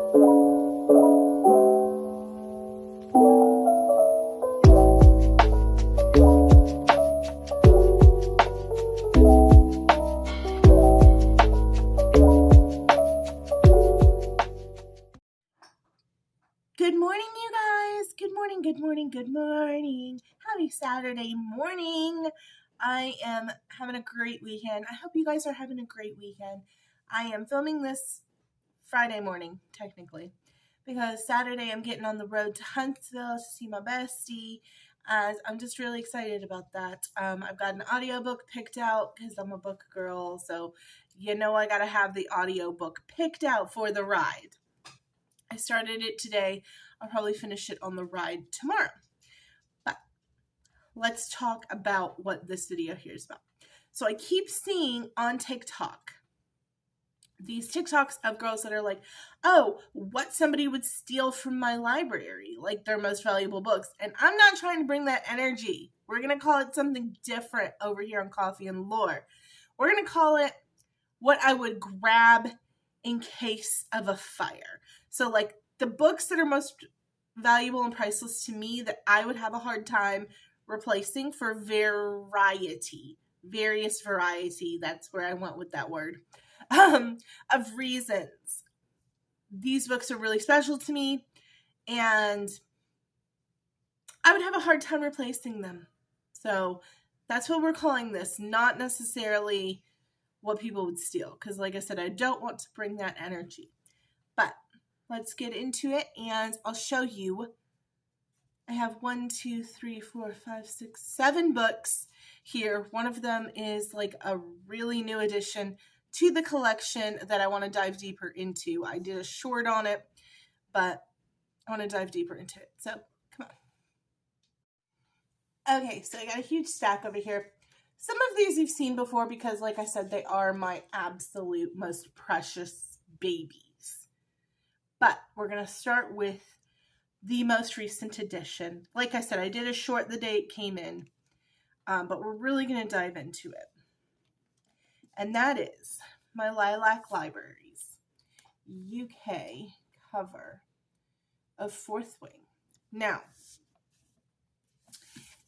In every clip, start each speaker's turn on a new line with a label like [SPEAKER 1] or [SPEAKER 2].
[SPEAKER 1] Good morning, you guys. Good morning, good morning, good morning. Happy Saturday morning. I am having a great weekend. I hope you guys are having a great weekend. I am filming this Friday morning, technically, because Saturday I'm getting on the road to Huntsville to see my bestie. I'm just really excited about that. I've got an audiobook picked out because I'm a book girl, so you know I gotta have the audiobook picked out for the ride. I started it today. I'll probably finish it on the ride tomorrow. But let's talk about what this video here is about. So I keep seeing on TikTok these TikToks of girls that are like, oh, what somebody would steal from my library, like their most valuable books. And I'm not trying to bring that energy. We're going to call it something different over here on Coffee and Lore. We're going to call it what I would grab in case of a fire. So like the books that are most valuable and priceless to me that I would have a hard time replacing for various variety, that's where I went with that word, of reasons. These books are really special to me and I would have a hard time replacing them. So that's what we're calling this, not necessarily what people would steal, because like I said, I don't want to bring that energy. But let's get into it and I'll show you. I have 7 books here. One of them is like a really new addition to the collection that I want to dive deeper into. I did a short on it, but I want to dive deeper into it. So come on. Okay, so I got a huge stack over here. Some of these you've seen before because, like I said, they are my absolute most precious babies. But we're going to start with the most recent edition. Like I said, I did a short the day it came in, but we're really going to dive into it. And that is my Lilac Libraries UK cover of Fourth Wing. Now,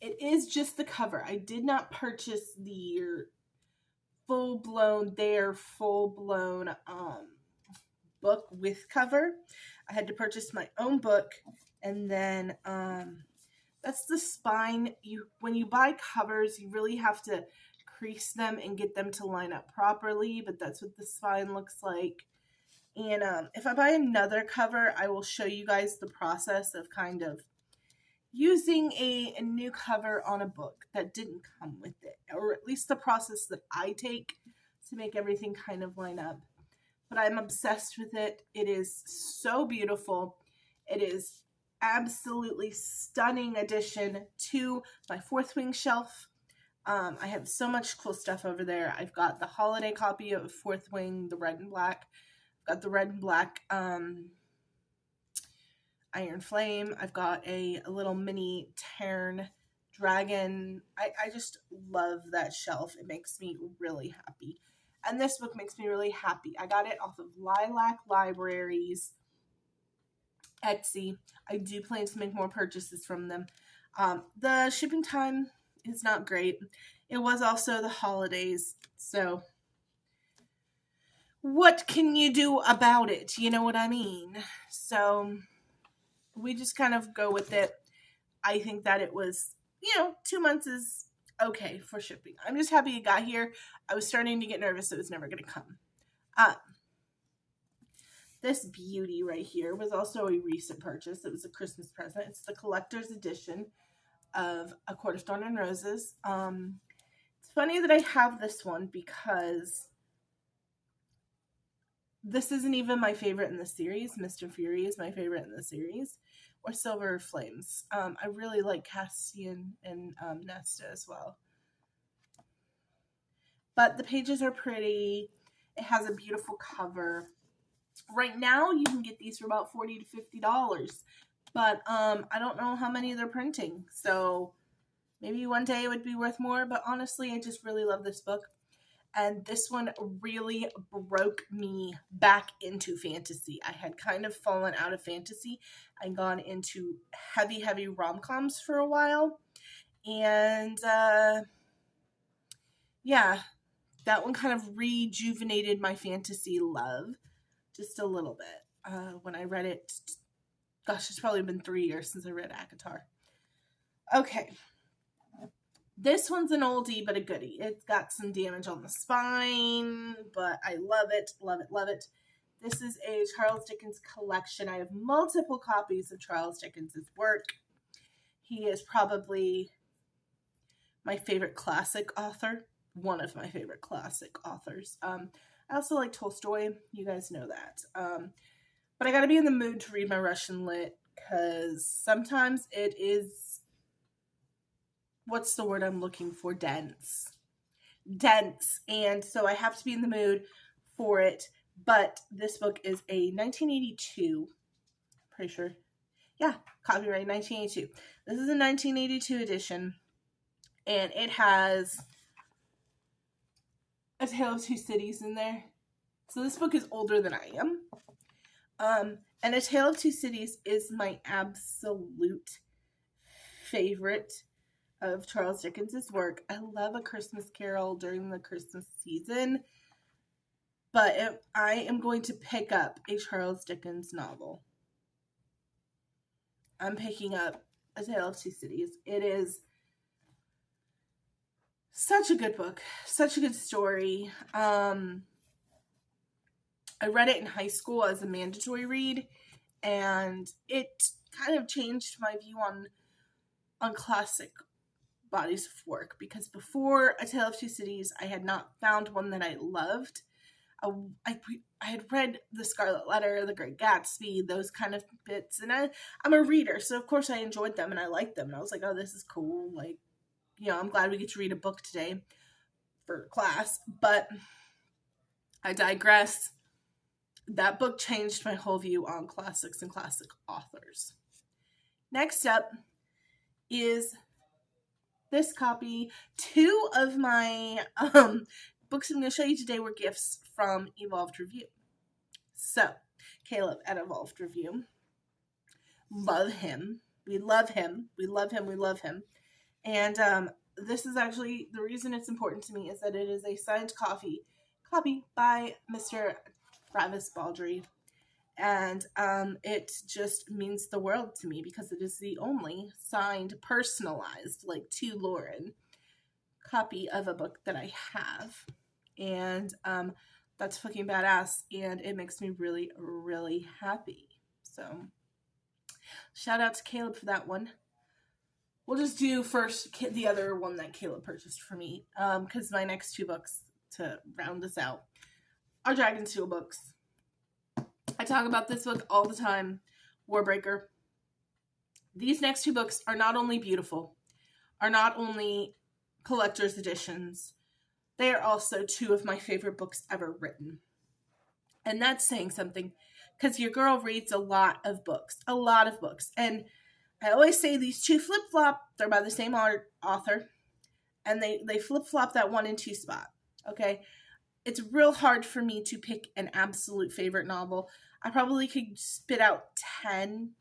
[SPEAKER 1] it is just the cover. I did not purchase the full-blown book with cover. I had to purchase my own book, and then that's the spine. When you buy covers, you really have to crease them and get them to line up properly, but that's what the spine looks like. And if I buy another cover, I will show you guys the process of kind of using a new cover on a book that didn't come with it, or at least the process that I take to make everything kind of line up. But I'm obsessed with it. It is so beautiful. It is absolutely stunning addition to my Fourth Wing shelf. I have so much cool stuff over there. I've got the holiday copy of Fourth Wing, the red and black. I've got the red and black Iron Flame. I've got a little mini Tern dragon. I just love that shelf. It makes me really happy. And this book makes me really happy. I got it off of Lilac Libraries Etsy. I do plan to make more purchases from them. The shipping time is not great. It was also the holidays, so what can you do about it? You know what I mean? So we just kind of go with it. I think that it was, 2 months is okay for shipping. I'm just happy it got here. I was starting to get nervous it was never going to come. This beauty right here was also a recent purchase. It was a Christmas present. It's the collector's edition of A Court of Thorn and Roses. It's funny that I have this one because this isn't even my favorite in the series. Mr. Fury is my favorite in the series, or Silver Flames. I really like Cassian and Nesta as well. But the pages are pretty. It has a beautiful cover. Right now, you can get these for about $40 to $50. But I don't know how many they're printing. So maybe one day it would be worth more. But honestly, I just really love this book. And this one really broke me back into fantasy. I had kind of fallen out of fantasy and gone into heavy, heavy rom-coms for a while. And yeah, that one kind of rejuvenated my fantasy love just a little bit. When I read it, gosh, it's probably been 3 years since I read ACOTAR. Okay. This one's an oldie but a goodie. It's got some damage on the spine, but I love it, love it, love it. This is a Charles Dickens collection. I have multiple copies of Charles Dickens' work. He is probably my favorite classic author, one of my favorite classic authors. I also like Tolstoy. You guys know that. But I got to be in the mood to read my Russian lit because sometimes it is, what's the word I'm looking for? Dense. And so I have to be in the mood for it. But this book is a 1982, pretty sure. Yeah, copyright 1982. This is a 1982 edition. And it has A Tale of Two Cities in there. So this book is older than I am. And A Tale of Two Cities is my absolute favorite of Charles Dickens' work. I love A Christmas Carol during the Christmas season. But if I am going to pick up a Charles Dickens novel, I'm picking up A Tale of Two Cities. It is such a good book, such a good story. I read it in high school as a mandatory read, and it kind of changed my view on classic bodies of work, because before A Tale of Two Cities, I had not found one that I loved. I had read The Scarlet Letter, The Great Gatsby, those kind of bits, and I'm a reader, so of course I enjoyed them and I liked them, and I was like, oh, this is cool, like, you know, I'm glad we get to read a book today for class. But I digress. That book changed my whole view on classics and classic authors. Next up is this copy. 2 of my books I'm going to show you today were gifts from Evolved Review. So, Caleb at Evolved Review. Love him. We love him. We love him. We love him. And this is actually, the reason it's important to me is that it is a signed copy by Mr. Travis Baldry. And it just means the world to me because it is the only signed, personalized, like to Lauren, copy of a book that I have. And that's fucking badass. And it makes me really, really happy. So, shout out to Caleb for that one. We'll just do first the other one that Caleb purchased for me, because my next 2 books to round this out are Dragonsteel books. I talk about this book all the time, Warbreaker. These next 2 books are not only beautiful, are not only collector's editions, they are also 2 of my favorite books ever written. And that's saying something, because your girl reads a lot of books, and I always say these 2 flip-flop. They're by the same author. And they flip-flop that 1 and 2 spot. Okay? It's real hard for me to pick an absolute favorite novel. I probably could spit out 10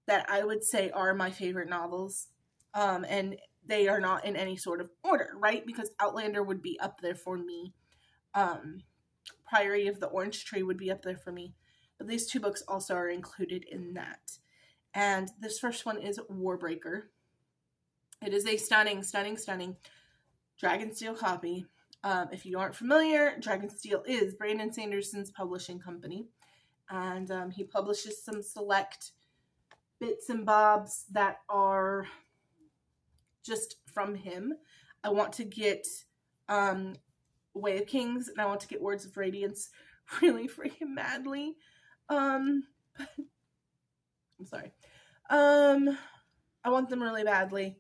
[SPEAKER 1] that I would say are my favorite novels. And they are not in any sort of order, right? Because Outlander would be up there for me. Priory of the Orange Tree would be up there for me. But these 2 books also are included in that. And this first one is Warbreaker. It is a stunning, stunning, stunning Dragonsteel copy. If you aren't familiar, Dragonsteel is Brandon Sanderson's publishing company. And he publishes some select bits and bobs that are just from him. I want to get Way of Kings, and I want to get Words of Radiance really freaking madly. I'm sorry. I want them really badly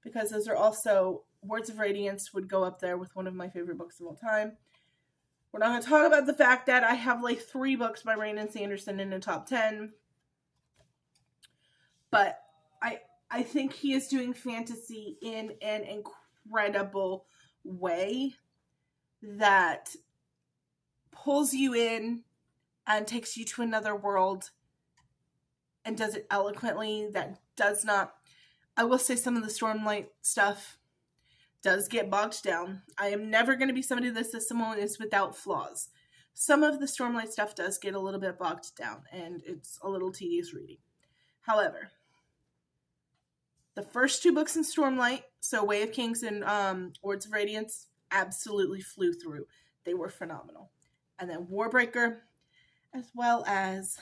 [SPEAKER 1] because those are also, Words of Radiance would go up there with one of my favorite books of all time. We're not going to talk about the fact that I have like 3 books by Brandon Sanderson in the top 10. But I think he is doing fantasy in an incredible way that pulls you in and takes you to another world and does it eloquently, that does not, I will say some of the Stormlight stuff does get bogged down. I am never going to be somebody that says someone is without flaws. Some of the Stormlight stuff does get a little bit bogged down, and it's a little tedious reading. However, the first 2 books in Stormlight, so Way of Kings and Words of Radiance, absolutely flew through. They were phenomenal. And then Warbreaker, as well as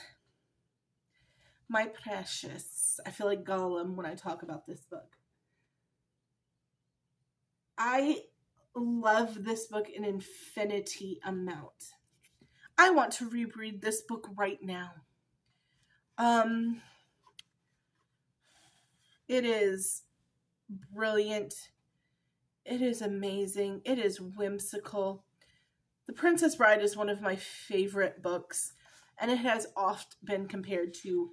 [SPEAKER 1] My Precious. I feel like Gollum when I talk about this book. I love this book an infinity amount. I want to reread this book right now. It is brilliant. It is amazing. It is whimsical. The Princess Bride is one of my favorite books, and it has oft been compared to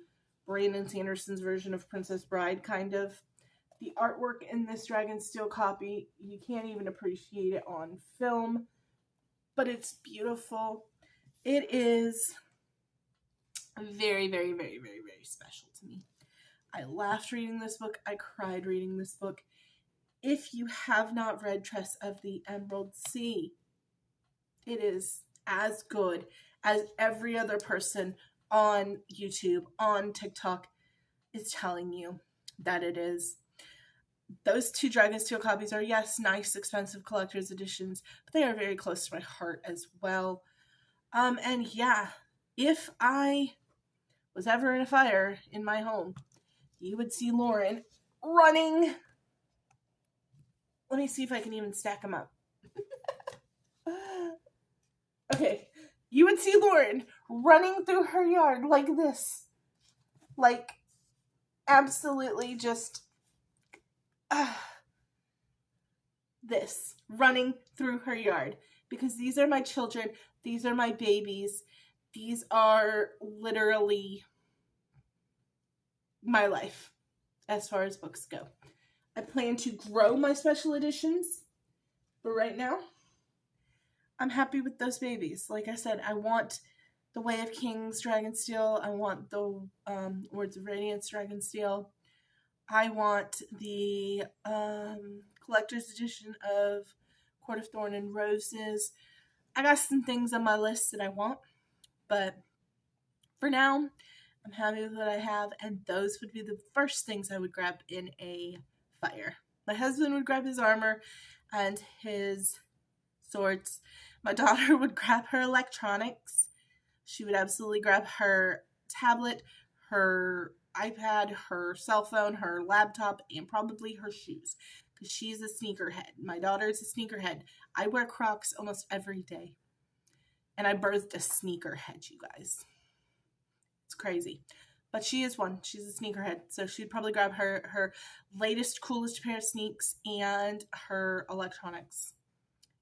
[SPEAKER 1] Brandon Sanderson's version of Princess Bride, kind of. The artwork in this Dragonsteel copy, you can't even appreciate it on film, but it's beautiful. It is very, very, very, very, very special to me. I laughed reading this book. I cried reading this book. If you have not read Tress of the Emerald Sea, it is as good as every other person on YouTube, on TikTok, is telling you that it is. Those 2 Dragonsteel copies are, yes, nice, expensive collector's editions, but they are very close to my heart as well. And yeah, if I was ever in a fire in my home, you would see Lauren running. Let me see if I can even stack them up. Okay, you would see Lauren running through her yard like this. Like, absolutely just this, running through her yard. Because these are my children. These are my babies. These are literally my life as far as books go. I plan to grow my special editions, but right now, I'm happy with those babies. Like I said, I want the Way of Kings Dragonsteel. I want the Words of Radiance Dragonsteel. I want the collector's edition of Court of Thorn and Roses. I got some things on my list that I want, but for now, I'm happy with what I have, and those would be the first things I would grab in a fire. My husband would grab his armor and his swords. My daughter would grab her electronics. She would absolutely grab her tablet, her iPad, her cell phone, her laptop, and probably her shoes, because she's a sneakerhead. My daughter is a sneakerhead. I wear Crocs almost every day, and I birthed a sneakerhead, you guys. It's crazy. But she is one. She's a sneakerhead. So she'd probably grab her latest, coolest pair of sneaks and her electronics.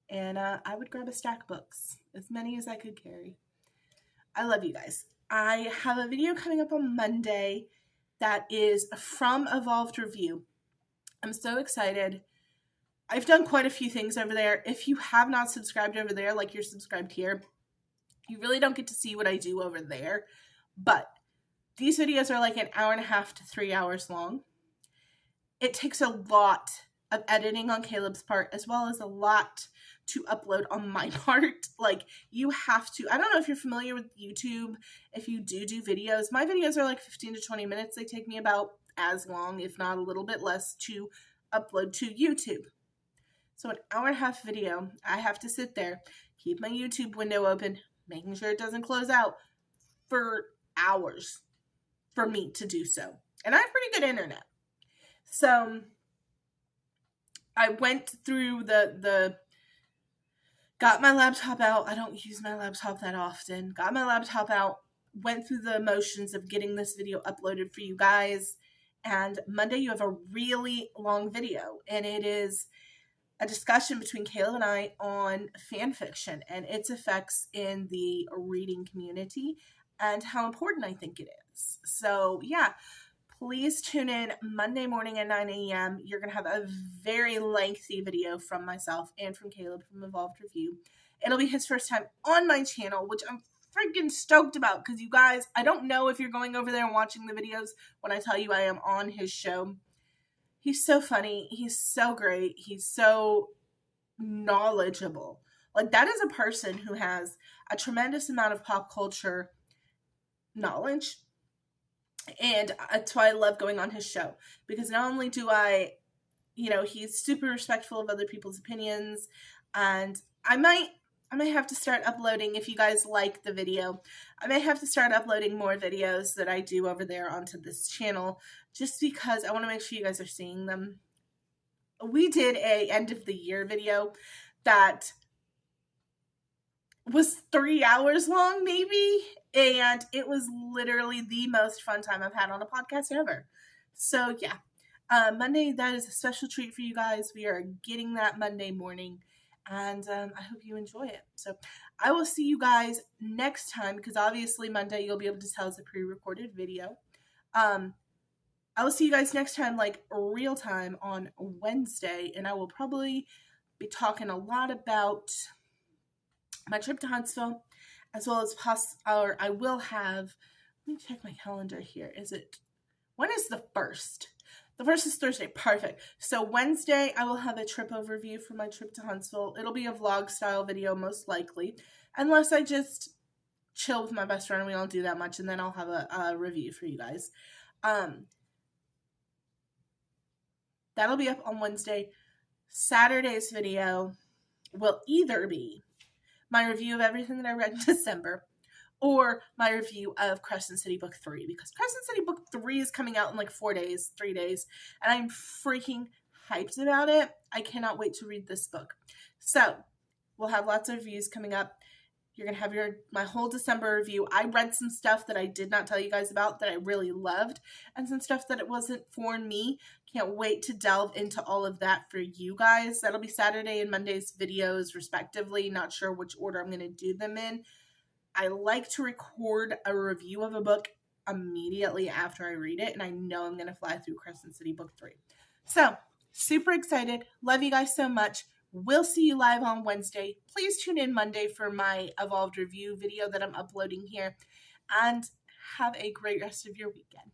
[SPEAKER 1] And I would grab a stack of books, as many as I could carry. I love you guys. I have a video coming up on Monday that is from Evolved Review. I'm so excited. I've done quite a few things over there. If you have not subscribed over there like you're subscribed here, you really don't get to see what I do over there. But these videos are like an hour and a half to 3 hours long. It takes a lot of editing on Caleb's part, as well as a lot to upload on my part. Like, you have to, I don't know if you're familiar with YouTube, if you do videos. My videos are like 15 to 20 minutes. They take me about as long, if not a little bit less, to upload to YouTube. So an hour and a half video, I have to sit there, keep my YouTube window open, making sure it doesn't close out for hours for me to do so. And I have pretty good internet. So I went through got my laptop out. I don't use my laptop that often. Got my laptop out, went through the motions of getting this video uploaded for you guys. And Monday you have a really long video, and it is a discussion between Caleb and I on fan fiction and its effects in the reading community and how important I think it is. So yeah, Please tune in Monday morning at 9 a.m. You're going to have a very lengthy video from myself and from Caleb from Evolved Review. It'll be his first time on my channel, which I'm freaking stoked about because you guys, I don't know if you're going over there and watching the videos when I tell you I am on his show. He's so funny. He's so great. He's so knowledgeable. Like, that is a person who has a tremendous amount of pop culture knowledge. And that's why I love going on his show, because not only do I, he's super respectful of other people's opinions, and I might have to start uploading, if you guys like the video, I may have to start uploading more videos that I do over there onto this channel, just because I want to make sure you guys are seeing them. We did a end of the year video that was 3 hours long, maybe, and it was literally the most fun time I've had on a podcast ever. So yeah, Monday, that is a special treat for you guys. We are getting that Monday morning, and I hope you enjoy it. So I will see you guys next time, because obviously Monday you'll be able to tell it's a pre-recorded video. I will see you guys next time, like real time, on Wednesday, and I will probably be talking a lot about my trip to Huntsville, as well as I will have, let me check my calendar here. When is the 1st? The 1st is Thursday. Perfect. So Wednesday, I will have a trip overview for my trip to Huntsville. It'll be a vlog style video, most likely, unless I just chill with my best friend and we don't do that much, and then I'll have a review for you guys. That'll be up on Wednesday. Saturday's video will either be my review of everything that I read in December, or my review of Crescent City Book 3, because Crescent City Book 3 is coming out in like 3 days, and I'm freaking hyped about it. I cannot wait to read this book. So we'll have lots of reviews coming up. You're going to have my whole December review. I read some stuff that I did not tell you guys about that I really loved, and some stuff that it wasn't for me. Can't wait to delve into all of that for you guys. That'll be Saturday and Monday's videos, respectively. Not sure which order I'm going to do them in. I like to record a review of a book immediately after I read it, and I know I'm going to fly through Crescent City Book 3. So, super excited. Love you guys so much. We'll see you live on Wednesday. Please tune in Monday for my Evolved Review video that I'm uploading here. And have a great rest of your weekend.